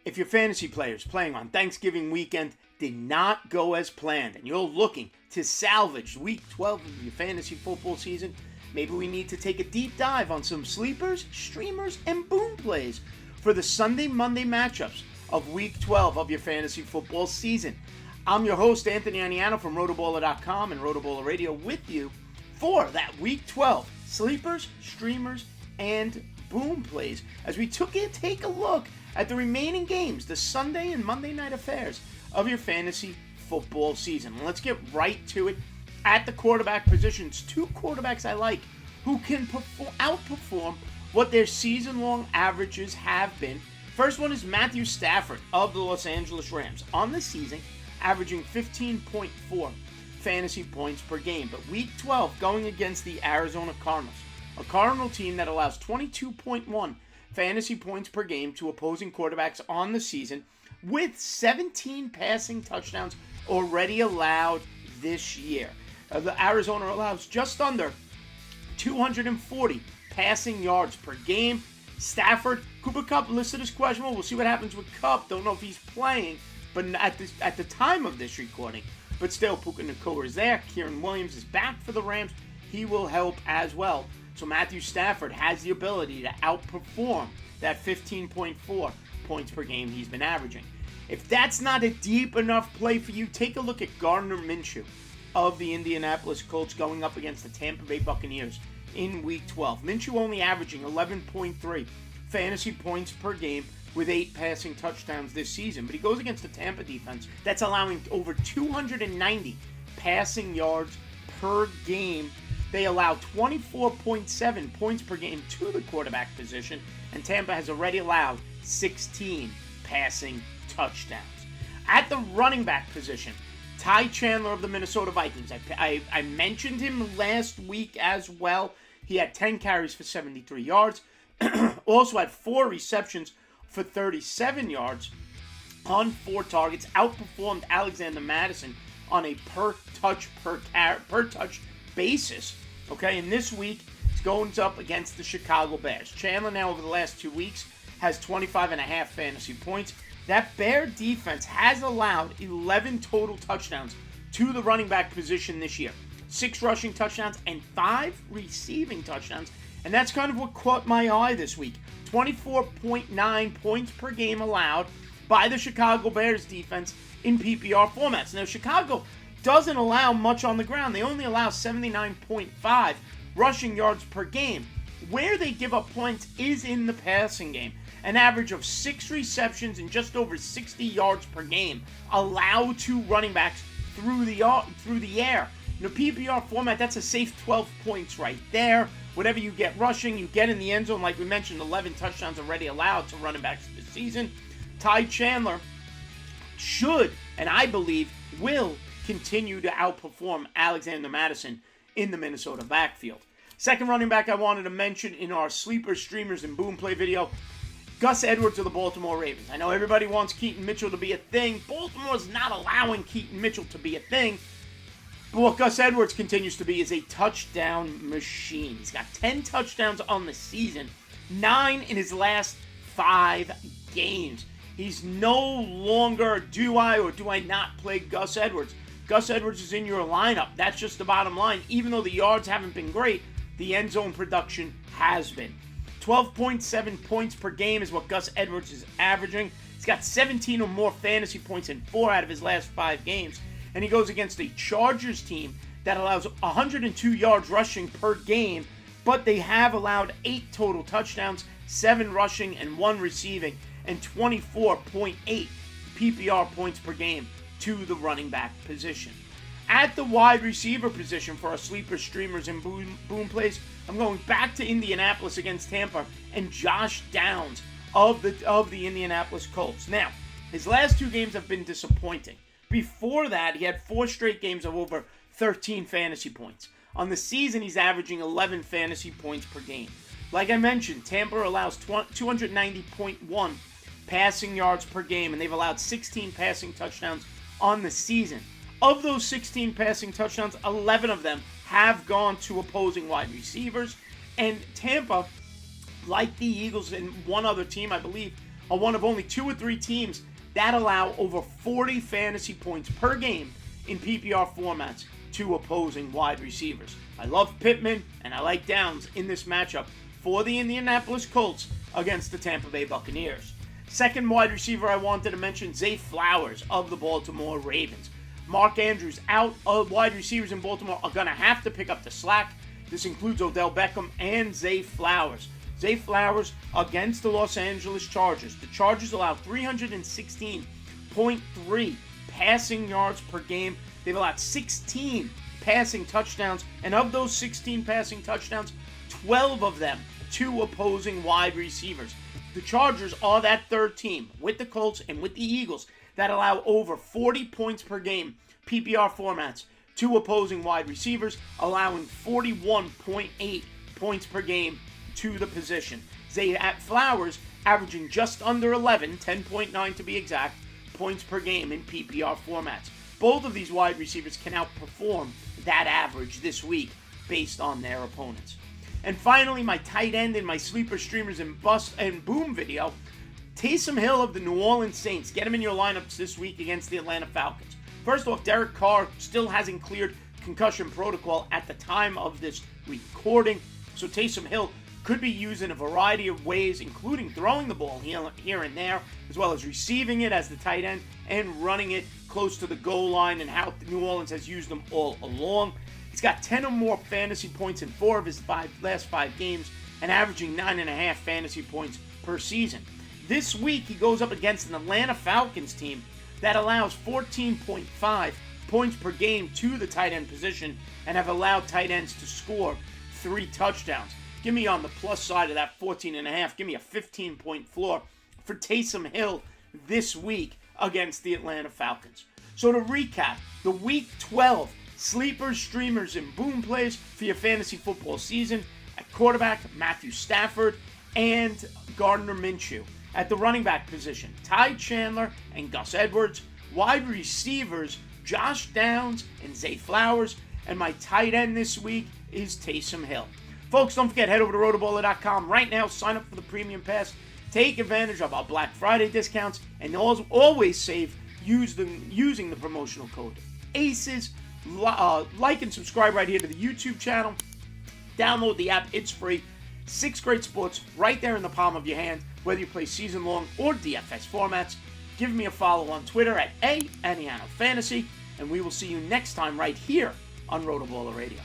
If your fantasy players playing on Thanksgiving weekend did not go as planned and you're looking to salvage week 12 of your fantasy football season, maybe we need to take a deep dive on some sleepers, streamers, and boom plays for the Sunday-Monday matchups of week 12 of your fantasy football season. I'm your host, Anthony Aniano from RotoBaller.com and RotoBaller Radio with you for that week 12 sleepers, streamers, and boom plays as we take a look at the remaining games, the Sunday and Monday night affairs of your fantasy football season. Let's get right to it. At the quarterback positions, two quarterbacks I like who can outperform what their season-long averages have been. First one is Matthew Stafford of the Los Angeles Rams. On the season, averaging 15.4 fantasy points per game. But week 12 going against the Arizona Cardinals, a Cardinal team that allows 22.1 fantasy points per game to opposing quarterbacks on the season, with 17 passing touchdowns already allowed this year. The Arizona allows just under 240 passing yards per game. Stafford, Cooper Kupp listed as questionable. We'll see what happens with Kupp. Don't know if he's playing, but at the time of this recording. But still, Puka Nacua is there. Kieran Williams is back for the Rams. He will help as well. So Matthew Stafford has the ability to outperform that 15.4 points per game he's been averaging. If that's not a deep enough play for you, take a look at Gardner Minshew of the Indianapolis Colts going up against the Tampa Bay Buccaneers in Week 12. Minshew only averaging 11.3 fantasy points per game with 8 passing touchdowns this season. But he goes against the Tampa defense that's allowing over 290 passing yards per game. They allow 24.7 points per game to the quarterback position, and Tampa has already allowed 16 passing touchdowns. At the running back position, Ty Chandler of the Minnesota Vikings. I mentioned him last week as well. He had 10 carries for 73 yards. Also had 4 receptions for 37 yards on 4 targets. Outperformed Alexander Madison on a per touch basis. Okay, and this week it's going up against the Chicago Bears. Chandler now over the last 2 weeks has 25.5 fantasy points. That Bear defense has allowed 11 total touchdowns to the running back position this year. 6 rushing touchdowns and 5 receiving touchdowns. And that's kind of what caught my eye this week. 24.9 points per game allowed by the Chicago Bears defense in PPR formats. Now, Chicago doesn't allow much on the ground. They only allow 79.5 rushing yards per game. Where they give up points is in the passing game. An average of 6 receptions and just over 60 yards per game allowed to running backs through the air. In a PPR format, that's a safe 12 points right there. Whatever you get rushing, you get in the end zone. Like we mentioned, 11 touchdowns already allowed to running backs this season. Ty Chandler should, and I believe will, continue to outperform Alexander Madison in the Minnesota backfield. Second running back I wanted to mention in our sleepers, streamers, and boom play video, Gus Edwards of the Baltimore Ravens. I know everybody wants Keaton Mitchell to be a thing. Baltimore's not allowing Keaton Mitchell to be a thing. But what Gus Edwards continues to be is a touchdown machine. He's got 10 touchdowns on the season, 9 in his last 5 games. He's no longer do I or do I not play Gus Edwards. Gus Edwards is in your lineup. That's just the bottom line. Even though the yards haven't been great, the end zone production has been. 12.7 points per game is what Gus Edwards is averaging. He's got 17 or more fantasy points in 4 out of his last 5 games. And he goes against a Chargers team that allows 102 yards rushing per game, but they have allowed 8 total touchdowns, 7 rushing and 1 receiving, and 24.8 PPR points per game to the running back position. At the wide receiver position for our sleeper streamers and boom plays, I'm going back to Indianapolis against Tampa and Josh Downs of the Indianapolis Colts. Now, his last 2 games have been disappointing. Before that, he had 4 straight games of over 13 fantasy points. On the season, he's averaging 11 fantasy points per game. Like I mentioned, Tampa allows 290.1 passing yards per game, and they've allowed 16 passing touchdowns on the season. Of those 16 passing touchdowns, 11 of them have gone to opposing wide receivers. And Tampa, like the Eagles and one other team, I believe, are one of only 2 or 3 teams that allow over 40 fantasy points per game in PPR formats to opposing wide receivers. I love Pittman and I like Downs in this matchup for the Indianapolis Colts against the Tampa Bay Buccaneers. Second wide receiver I wanted to mention, Zay Flowers of the Baltimore Ravens. Mark Andrews out. Wide receivers in Baltimore are going to have to pick up the slack. This includes Odell Beckham and Zay Flowers. Zay Flowers against the Los Angeles Chargers. The Chargers allow 316.3 passing yards per game. They've allowed 16 passing touchdowns, and of those 16 passing touchdowns, 12 of them to opposing wide receivers. The Chargers are that third team with the Colts and with the Eagles that allow over 40 points per game, PPR formats, to opposing wide receivers, allowing 41.8 points per game to the position. Zay Flowers averaging just under 11, 10.9 to be exact, points per game in PPR formats. Both of these wide receivers can outperform that average this week based on their opponents. And finally, my tight end in my sleeper streamers and bust and boom video, Taysom Hill of the New Orleans Saints. Get him in your lineups this week against the Atlanta Falcons. First off, Derek Carr still hasn't cleared concussion protocol at the time of this recording, so Taysom Hill could be used in a variety of ways, including throwing the ball here and there, as well as receiving it as the tight end and running it close to the goal line, and how New Orleans has used them all along. He's got 10 or more fantasy points in 4 of his last 5 games and averaging 9.5 fantasy points per season. This week, he goes up against an Atlanta Falcons team that allows 14.5 points per game to the tight end position and have allowed tight ends to score 3 touchdowns. Give me on the plus side of that 14.5. Give me a 15-point floor for Taysom Hill this week against the Atlanta Falcons. So to recap, the Week 12 sleepers, streamers, and boom plays for your fantasy football season: at quarterback, Matthew Stafford and Gardner Minshew. At the running back position, Ty Chandler and Gus Edwards. Wide receivers, Josh Downs and Zay Flowers. And my tight end this week is Taysom Hill. Folks, don't forget, head over to RotoBaller.com right now. Sign up for the Premium Pass. Take advantage of our Black Friday discounts. And always save using the promotional code ACES. Like and subscribe right here to the YouTube channel. Download the app. It's free. 6 great sports right there in the palm of your hand, whether you play season-long or DFS formats. Give me a follow on Twitter at @Aniano Fantasy, and we will see you next time right here on RotoBaller Radio.